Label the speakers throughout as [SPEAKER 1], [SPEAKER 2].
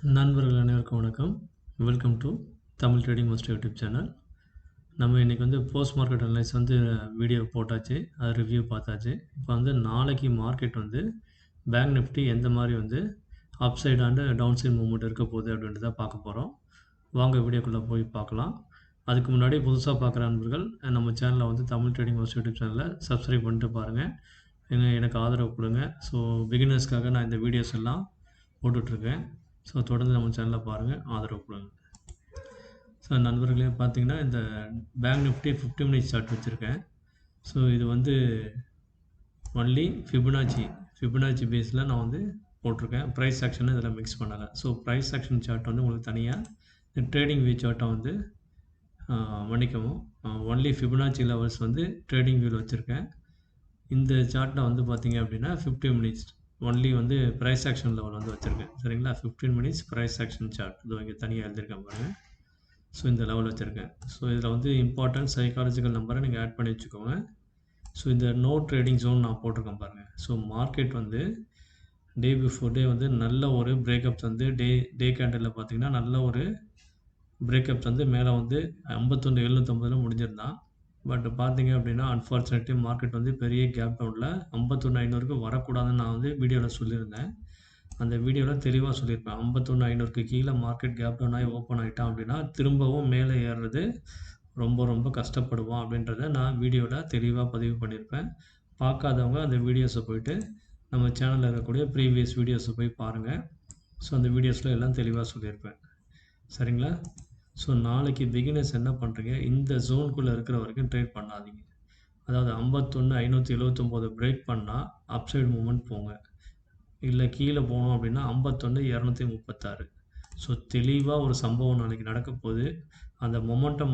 [SPEAKER 1] நண்பர்கள் அனைவருக்கும் வணக்கம். Welcome to Tamil trading master YouTube channel. நம்ம இன்றைக்கி போஸ்ட் மார்க்கெட் அனலைஸ் வீடியோ போட்டாச்சு. அது ரிவ்யூ பார்த்தாச்சு. இப்போ நாளைக்கு மார்க்கெட் பேங்க் நிஃப்டி எந்த மாதிரி upside and downside movement இருக்க போகுது அப்படின்றத பார்க்க போகிறோம். வாங்க வீடியோக்குள்ளே போய் பார்க்கலாம். அதுக்கு முன்னாடி புதுசாக பார்க்குற நண்பர்கள் நம்ம சேனலில் தமிழ் ட்ரேடிங் மாஸ்டர் யூடியூப் சேனலில் சப்ஸ்கிரைப் பண்ணிட்டு பாருங்கள். எனக்கு ஆதரவு கொடுங்க. ஸோ பிகினர்ஸ்க்காக நான் இந்த வீடியோஸ் எல்லாம் போட்டுட்ருக்கேன். ஸோ தொடர்ந்து நம்ம சேனலில் பாருங்கள், ஆதரவு கொடுங்க. ஸோ நண்பர்களே பார்த்தீங்கன்னா இந்த பேங்க் நிஃப்டி 50 மினிட்ஸ் சார்ட் வச்சுருக்கேன். ஸோ இது ஒன்லி ஃபிபனாச்சி பேஸில் நான் போட்டிருக்கேன். ப்ரைஸ் ஆக்ஷன் இதில் மிக்ஸ் பண்ணலை. ஸோ ப்ரைஸ் ஆக்ஷன் சார்ட் உங்களுக்கு தனியாக இந்த ட்ரேடிங் வியூ சார்ட்டை மன்னிக்கவும், ஒன்லி ஃபிபனாச்சி லெவல்ஸ் ட்ரேடிங் வியூவில் வச்சுருக்கேன். இந்த சார்ட்டில் பார்த்தீங்க அப்படின்னா 50 minutes only price action level வச்சுருக்கேன். சரிங்களா? 15 மினிட்ஸ் ப்ரைஸ் ஆக்ஷன் சார்ட் இது இங்கே தனியாக எழுதியிருக்கேன் பாருங்கள். ஸோ இந்த லெவல் வச்சுருக்கேன். ஸோ இதில் இம்பார்ட்டன்ட் சைக்காலஜிக்கல் நம்பரை நீங்கள் ஆட் பண்ணி வச்சுக்கோங்க. ஸோ இந்த நோ ட்ரேடிங் ஜோன் நான் போட்டிருக்கேன் பாருங்கள். ஸோ மார்க்கெட் டே பிஃபோர் டே நல்ல ஒரு பிரேக்கப்ஸ் டே கேண்டலில் பார்த்தீங்கன்னா நல்ல ஒரு பிரேக்கப்ஸ் மேலே 51,750 முடிஞ்சிருந்தான். பட் பார்த்தீங்க அப்படின்னா அன்ஃபார்ச்சுனேட்லி மார்க்கெட் பெரிய கேப் டவுனில் 51,500க்கு வரக்கூடாதுன்னு நான் வீடியோவில் சொல்லியிருந்தேன். அந்த வீடியோவில் தெளிவாக சொல்லியிருப்பேன். 51,500க்கு கீழே மார்க்கெட் கேப் டவுன் ஆகி ஓப்பன் ஆகிட்டான் அப்படின்னா திரும்பவும் மேலே ஏறுறது ரொம்ப ரொம்ப கஷ்டப்படுவான் அப்படின்றத நான் வீடியோவில் தெளிவாக பதிவு பண்ணியிருப்பேன். பார்க்காதவங்க அந்த வீடியோஸை போயிட்டு நம்ம சேனலில் இருக்கக்கூடிய ப்ரீவியஸ் வீடியோஸை போய் பாருங்கள். ஸோ அந்த வீடியோஸில் எல்லாம் தெளிவாக சொல்லியிருப்பேன். சரிங்களா? ஸோ நாளைக்கு பிகினர்ஸ் என்ன பண்ணுறீங்க, இந்த ஜோனுக்குள்ளே இருக்கிற வரைக்கும் ட்ரேட் பண்ணாதீங்க. அதாவது 51,579 பிரேக் பண்ணால் அப்சைடு மூவ்மெண்ட் போங்க. இல்லை கீழே போனோம் அப்படின்னா 51,236. ஸோ தெளிவாக ஒரு சம்பவம் நாளைக்கு நடக்க போகுது. அந்த மொமெண்டம்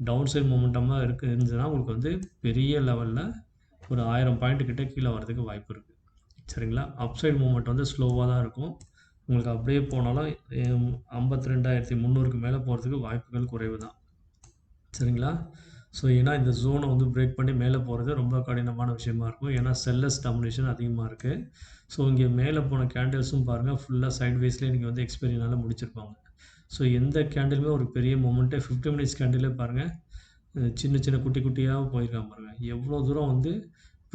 [SPEAKER 1] டவுன் சைடு மொமெண்டமாக இருந்துச்சுன்னா உங்களுக்கு பெரிய லெவலில் ஒரு 1000 பாயிண்ட் கிட்டே கீழே வரதுக்கு வாய்ப்பு இருக்குது. சரிங்களா? அப்சைடு மூவ்மெண்ட் ஸ்லோவாக தான் இருக்கும். உங்களுக்கு அப்படியே போனாலும் 52,300க்கு மேலே போகிறதுக்கு வாய்ப்புகள் குறைவு தான். சரிங்களா? ஸோ ஏன்னா இந்த ஜோனை பிரேக் பண்ணி மேலே போகிறது ரொம்ப கடினமான விஷயமா இருக்கும். ஏன்னா செல்லர்ஸ் டாமினேஷன் அதிகமாக இருக்குது. ஸோ இங்கே மேலே போன கேண்டில்ஸும் பாருங்கள் ஃபுல்லாக சைட்வேஸ்லேயே நீங்கள் எக்ஸ்பைரினால முடிச்சிருப்பாங்க. ஸோ எந்த கேண்டிலுமே ஒரு பெரிய மூமெண்ட்டே 50 மினிட்ஸ் கேண்டிலே பாருங்கள் சின்ன சின்ன குட்டி குட்டியாக போயிருக்கான் பாருங்கள். எவ்வளோ தூரம்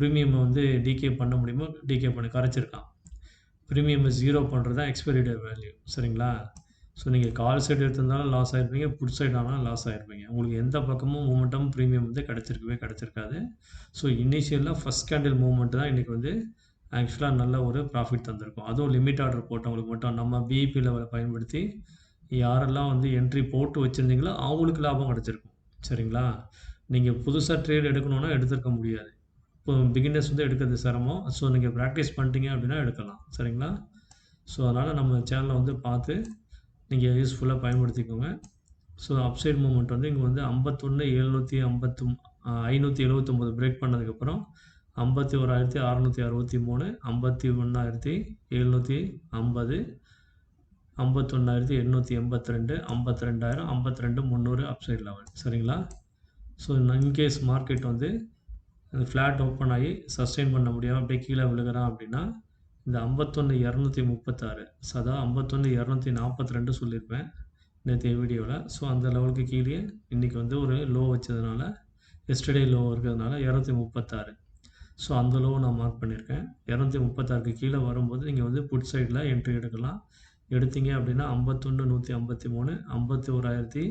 [SPEAKER 1] ப்ரீமியம் டிகே பண்ண முடியுமோ டிகே பண்ணி கரைச்சிருக்கான். ப்ரீமியம் 0 பண்ணுறது தான் எக்ஸ்பைரி டே வேல்யூ. சரிங்களா? ஸோ நீங்கள் கால் சைடு எடுத்திருந்தாலும் லாஸ் ஆகிருப்பீங்க, புட் சைடு ஆனாலும் லாஸ் ஆகிருப்பீங்க. உங்களுக்கு எந்த பக்கமும் மூமெண்டம் ப்ரீமியம் கிடச்சிருக்காது. ஸோ இனிஷியலாக ஃபஸ்ட் கேண்டில் மூவ்மெண்ட் தான் இன்றைக்கி ஆக்சுவலாக நல்ல ஒரு ப்ராஃபிட் தந்திருக்கும். அதுவும் லிமிட் ஆர்டர் போட்டவங்களுக்கு மட்டும் நம்ம விஐபி லெவலை பயன்படுத்தி யாரெல்லாம் என்ட்ரி போட்டு வச்சுருந்தீங்களோ அவங்களுக்கு லாபம் கிடச்சிருக்கும். சரிங்களா? நீங்கள் புதுசாக ட்ரேட் எடுக்கணுன்னா எடுத்துருக்க முடியாது. இப்போ பிகினர்ஸ் எடுக்கிறது சிரமம். ஸோ நீங்கள் ப்ராக்டிஸ் பண்ணிட்டீங்க அப்படின்னா எடுக்கலாம். சரிங்களா? ஸோ அதனால் நம்ம சேனலை பார்த்து நீங்கள் யூஸ்ஃபுல்லாக பயன்படுத்திக்கோங்க. ஸோ அப்சைட் மூவ்மெண்ட் இங்கே 579 பிரேக் பண்ணதுக்கப்புறம் 51,663, 51,750, 51,882, 52,000, 52,300 அப்சைட் லெவல். சரிங்களா? So in case market flat open ஆகி சஸ்டெயின் பண்ண முடியாமல் அப்படியே கீழே விழுகிறான் அப்படின்னா இந்த 51,236 அதாவது 51,242 சொல்லியிருப்பேன் நேற்றைய வீடியோவில். ஸோ அந்த லெவலுக்கு கீழே இன்றைக்கி ஒரு லோ வச்சதுனால எஸ்டர்டே லோ இருக்கிறதுனால 236. ஸோ அந்த லோவை நான் மார்க் பண்ணியிருக்கேன். 236க்கு கீழே வரும்போது நீங்கள் புட் சைடில் என்ட்ரி எடுக்கலாம். எடுத்தீங்க அப்படின்னா 51,153, 51,080,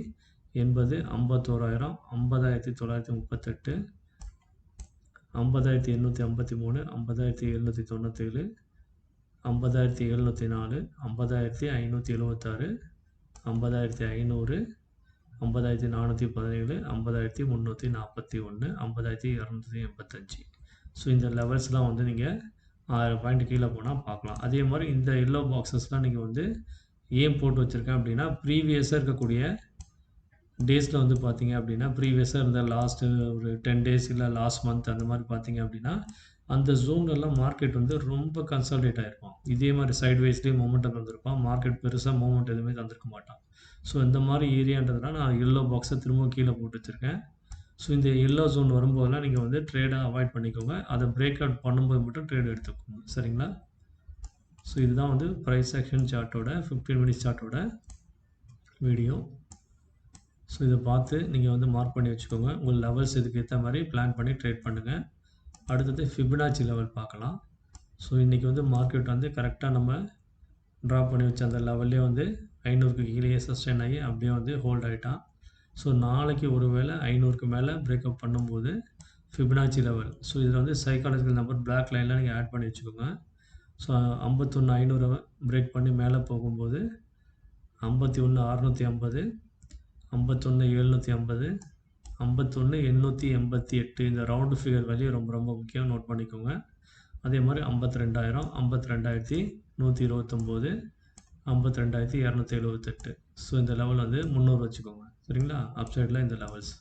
[SPEAKER 1] 51,000, 50,938, 50,853, 50,797, 50,704, 50,576, 50,500, 50,417, 50,341, 50,285. ஸோ இந்த லெவல்ஸ்லாம் நீங்கள் 1000 பாயிண்ட் கீழே போனால் பார்க்கலாம். அதே மாதிரி இந்த எல்லோ பாக்ஸஸ்லாம் நீங்கள் ஏன் போட்டு வச்சுருக்கேன் அப்படின்னா ப்ரீவியஸாக இருக்கக்கூடிய டேஸில் பார்த்தீங்க அப்படின்னா ப்ரீவியஸாக இருந்த லாஸ்ட்டு ஒரு 10 டேஸ் இல்லை லாஸ்ட் மந்த் அந்த மாதிரி பார்த்தீங்க அப்படின்னா அந்த ஜோன்லலாம் மார்க்கெட் ரொம்ப கன்சால்டேட் ஆகிருப்பான். இதே மாதிரி சைட்வைஸ்லேயே மூமெண்டம் தந்திருப்பான். மார்க்கெட் பெருசாக மூமெண்ட் எதுவுமே தந்திருக்க மாட்டான். ஸோ இந்த மாதிரி ஏரியான்றதுனால நான் எல்லோ பாக்ஸை திரும்ப கீழே போட்டு வச்சுருக்கேன். ஸோ இந்த எல்லோ ஜோன் வரும்போதெல்லாம் நீங்கள் ட்ரேடை அவாய்ட் பண்ணிக்கோங்க. அதை பிரேக் அவுட் பண்ணும்போது மட்டும் ட்ரேட் எடுத்துக்கோங்க. சரிங்களா? ஸோ இதுதான் வந்து ப்ரைஸ் ஆக்ஷன் சார்ட்டோட 15 மினிட்ஸ் சார்ட்டோட வீடியோ. ஸோ இதை பார்த்து நீங்கள் வந்து மார்க் பண்ணி வச்சுக்கோங்க. உங்கள் லெவல்ஸ் இதுக்கு ஏற்ற மாதிரி பிளான் பண்ணி ட்ரேட் பண்ணுங்கள். அடுத்தது ஃபிபனாச்சி லெவல் பார்க்கலாம். ஸோ இன்றைக்கி வந்து மார்க்கெட் வந்து கரெக்டாக நம்ம ட்ரா பண்ணி வச்ச அந்த லெவல்லே வந்து 500க்கு கீழேயே சஸ்டெயின் ஆகி அப்படியே வந்து ஹோல்ட் ஆகிட்டான். ஸோ நாளைக்கு ஒரு வேளை 500க்கு மேலே பிரேக்கப் பண்ணும்போது ஃபிபனாச்சி லெவல், ஸோ இதில் வந்து சைக்காலஜிக்கல் நம்பர் பிளாக் லைனில் நீங்கள் ஆட் பண்ணி வச்சுக்கோங்க. ஸோ 51,500 பிரேக் பண்ணி மேலே போகும்போது 51,650, 51,750, 51,888 இந்த ரவுண்டு ஃபிகர் வேல்யூ ரொம்ப ரொம்ப முக்கியம், நோட் பண்ணிக்கோங்க. அதே மாதிரி 52,000, 52,129, 52,278. ஸோ இந்த லெவல் வந்து 300 வச்சுக்கோங்க. சரிங்களா? அப்சைடில் இந்த லெவல்ஸ்.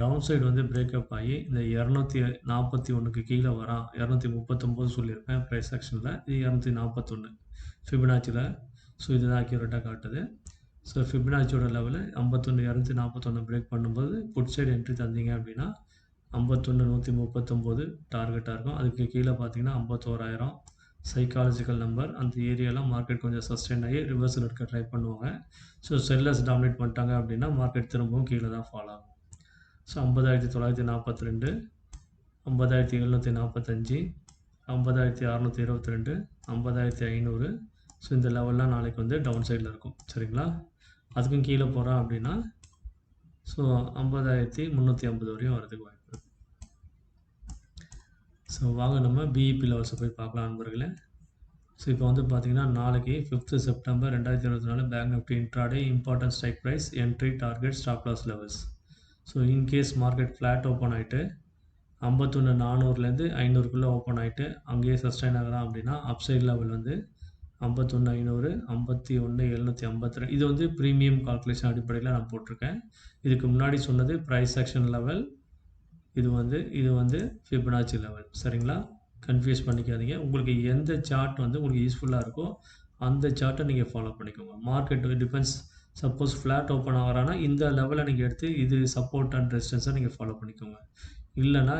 [SPEAKER 1] டவுன் சைடு வந்து பிரேக்கப் ஆகி இந்த 241க்கு கீழே வரான். 239 சொல்லியிருப்பேன் ப்ரைஸ் ஆக்ஷனில், இது 241 ஃபிபனாச்சியில். ஸோ இதுதான் அக்யூரேட்டாக காட்டுது. ஸோ ஃபிபனாச்சியோட லெவலு 51,241 பிரேக் பண்ணும்போது புட் சைடு என்ட்ரி தந்தீங்க அப்படின்னா 51,139 டார்கெட்டாக இருக்கும். அதுக்கு கீழே பார்த்தீங்கன்னா 51,000 சைக்காலஜிக்கல் நம்பர். அந்த ஏரியாலாம் மார்க்கெட் கொஞ்சம் சஸ்டெயின் ஆகி ரிவர்சல் எடுக்க ட்ரை பண்ணுவாங்க. ஸோ செல்லர்ஸ் டாமினேட் பண்ணிட்டாங்க அப்படின்னா மார்க்கெட் திரும்பவும் கீழே தான் ஃபால் ஆகும். ஸோ 50,942, 50,745, 50,622, 50,500. ஸோ இந்த லெவல்லாம் நாளைக்கு வந்து டவுன் சைடில் இருக்கும். சரிங்களா? அதுக்கும் கீழே போகிறான் அப்படின்னா ஸோ 50,350 வரையும் வரதுக்கு வாய்ப்பு இருக்குது. ஸோ வாங்க நம்ம பிஇபி லெவல்ஸை போய் பார்க்கலாம் நண்பர்களே. ஸோ இப்போ வந்து பார்த்தீங்கன்னா நாளைக்கு 5th September 2024 bank Nifty intraday important strike price, entry, target, stop loss levels. So in case market flat open ஆகிட்டு 51,400லேருந்து 500க்குள்ளே ஓப்பன் ஆகிட்டு அங்கேயே சஸ்டைன் ஆகலாம் அப்படின்னா அப்சைட் லெவல் வந்து 51,500, 51,752. இது வந்து ப்ரீமியம் கால்குலேஷன் அடிப்படையில் நான் போட்டிருக்கேன். இதுக்கு முன்னாடி சொன்னது ப்ரைஸ் ஆக்ஷன் லெவல், இது வந்து ஃபிபனாச்சி லெவல். சரிங்களா? கன்ஃபியூஸ் பண்ணிக்காதீங்க. உங்களுக்கு எந்த சார்ட் வந்து உங்களுக்கு யூஸ்ஃபுல்லாக இருக்கோ அந்த சார்ட்டை நீங்கள் ஃபாலோ பண்ணிக்கோங்க. Market defence suppose flat open ஆகிறான்னா இந்த லெவலை நீங்கள் எடுத்து இது சப்போர்ட் அண்ட் ரெசிஸ்டன்ஸை நீங்கள் ஃபாலோ பண்ணிக்கோங்க. இல்லைனா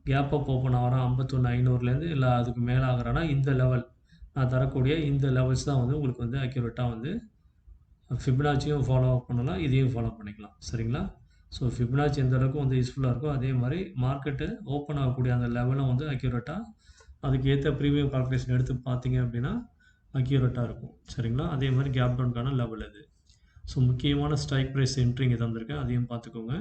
[SPEAKER 1] கேப் அப் ஓப்பன் ஆகிறான் 51,500லேருந்து இல்லை அதுக்கு மேலே ஆகிறான்னா இந்த லெவல் நான் தரக்கூடிய இந்த லெவல்ஸ் தான் வந்து உங்களுக்கு வந்து அக்யூரேட்டாக வந்து ஃபிபனாச்சியும் ஃபாலோ பண்ணலாம், இதையும் ஃபாலோ பண்ணிக்கலாம். சரிங்களா? ஸோ ஃபிபனாச்சி எந்த அளவுக்கு வந்து யூஸ்ஃபுல்லாக இருக்கோ அதே மாதிரி மார்க்கெட்டு ஓப்பன் ஆகக்கூடிய அந்த லெவலும் வந்து அக்யூரேட்டாக அதுக்கு ஏற்ற ப்ரீமியம் கால்குலேஷன் எடுத்து பார்த்தீங்க அப்படின்னா அக்யூரேட்டாக இருக்கும். சரிங்களா? அதே மாதிரி கேப் டவுனுக்கான லெவல் இது. ஸோ முக்கியமான ஸ்ட்ரைக் ப்ரைஸ் என்ட்ரி இங்கே தந்திருக்கேன், அதையும் பார்த்துக்கோங்க.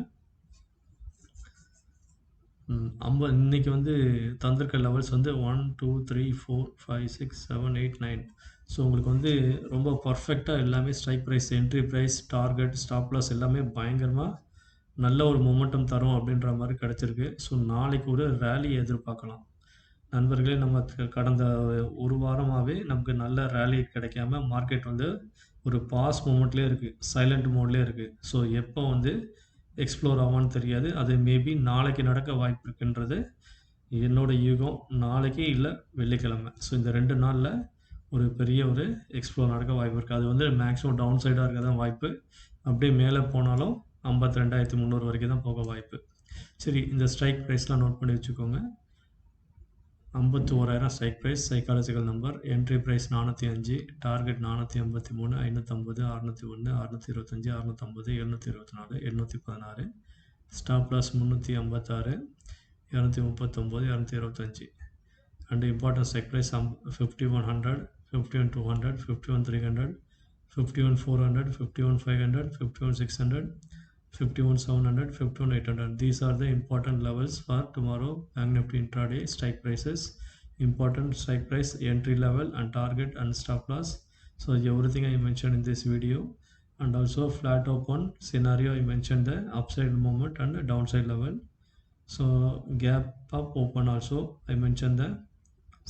[SPEAKER 1] இன்றைக்கி வந்து தந்திருக்க லெவல்ஸ் வந்து 1, 2, 3, 4, 5, 6, 7, 8, 9. ஸோ உங்களுக்கு வந்து ரொம்ப பர்ஃபெக்டாக எல்லாமே strike price, entry price, target, stop loss எல்லாமே பயங்கரமாக நல்ல ஒரு மொமெண்டம் தரும் அப்படின்ற மாதிரி கிடச்சிருக்கு. ஸோ நாளைக்கு ஒரு ரேலி எதிர்பார்க்கலாம் நண்பர்களே. நம்ம கடந்த ஒரு வாரமாகவே நமக்கு நல்ல ரேலி கிடைக்காம மார்க்கெட் வந்து ஒரு பாஸ் மூமெண்ட்லேயே இருக்குது, சைலண்ட் மோட்லேயே இருக்குது. ஸோ எப்போ வந்து எக்ஸ்ப்ளோர் ஆவான்னு தெரியாது. அது மேபி நாளைக்கு நடக்க வாய்ப்பு இருக்குன்றது என்னோட யூகம். நாளைக்கு இல்லை வெள்ளிக்கிழமை, ஸோ இந்த 2 நாளில் ஒரு பெரிய ஒரு எக்ஸ்ப்ளோர் நடக்க வாய்ப்பு இருக்குது. அது வந்து மேக்ஸிமம் டவுன் சைடாக இருக்க தான் வாய்ப்பு. அப்படியே மேலே போனாலும் 52,300 வரைக்கும் தான் போக வாய்ப்பு. சரி, இந்த ஸ்ட்ரைக் ப்ரைஸ்லாம் நோட் பண்ணி வச்சுக்கோங்க. 51,000 strike price, psychological number. Entry price 405, target 483, 550, 601, 625, 650, 724, 816, stop loss 356, 239, 225. And important strike price 5100, 51,200, 51,300, 51,400, 51,500, 51,600, 51,700, 51,800. These are the important levels for tomorrow Bank Nifty intraday strike prices. Important strike price, entry level and target and stop loss. So everything I mentioned in this video, and also flat open scenario I mentioned the upside movement and the downside level. So gap up open also I mentioned the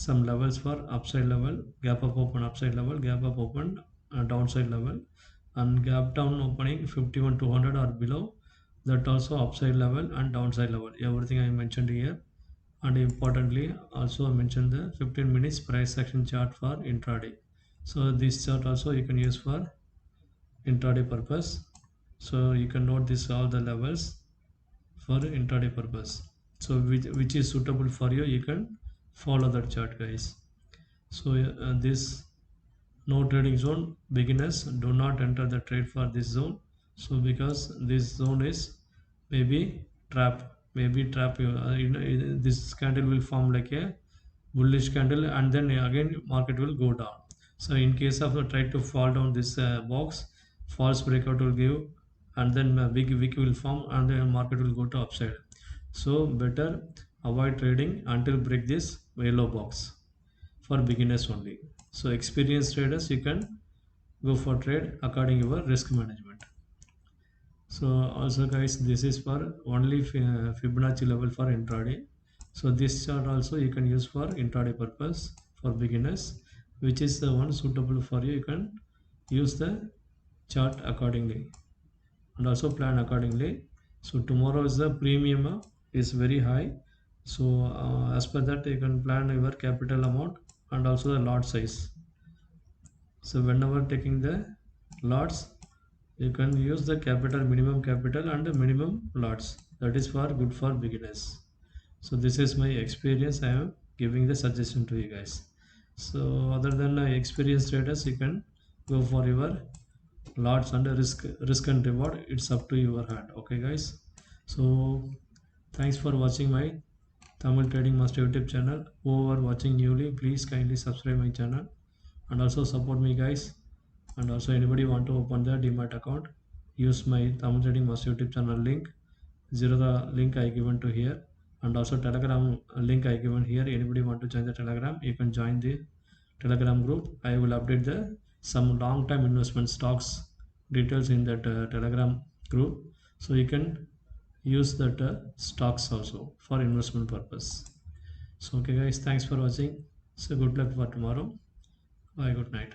[SPEAKER 1] some levels for upside level, gap up open upside level, gap up open downside level, and gap down opening 51,200 or below, that also upside level and downside level. Everything I mentioned here. And importantly also I mentioned the 15 minutes price action chart for intraday. So this chart also you can use for intraday purpose. So you can note this all the levels for intraday purpose. So which is suitable for you, you can follow that chart guys. So this no trading zone, beginners do not enter the trade for this zone. So because this zone is maybe trap, this candle will form like a bullish candle and then again market will go down. So in case of try to fall down this box, false breakout will give and then a big wick will form and then market will go to upside. So better avoid trading until break this yellow box for beginners only. So experienced traders, you can go for trade according your risk management. So also guys, this is for only Fibonacci level for intraday. So this chart also you can use for intraday purpose for beginners, which is the one suitable for you. You can use the chart accordingly and also plan accordingly. So tomorrow is the premium is very high. So as per that you can plan your capital amount and also the lot size. So whenever taking the lots, you can use the capital, minimum capital and the minimum lots. That is for good for beginners. So this is my experience. I am giving the suggestion to you guys. So other than experienced traders, you can go for your lots and risk and reward. It's up to your hand. Okay, guys. So thanks for watching my Tamil Trading Master YouTube channel. Who are watching newly, please kindly subscribe my channel and also support me, guys. And also anybody want to open the demat account, use my Tamil Trading Master YouTube channel link. Zero the link I given to here, and also Telegram link I given here. Anybody want to join the Telegram, you can join the Telegram group. I will update the some long time investment stocks details in that Telegram group, so you can use that stocks also for investment purpose. So okay guys, thanks for watching. So good luck for tomorrow. Bye, good night.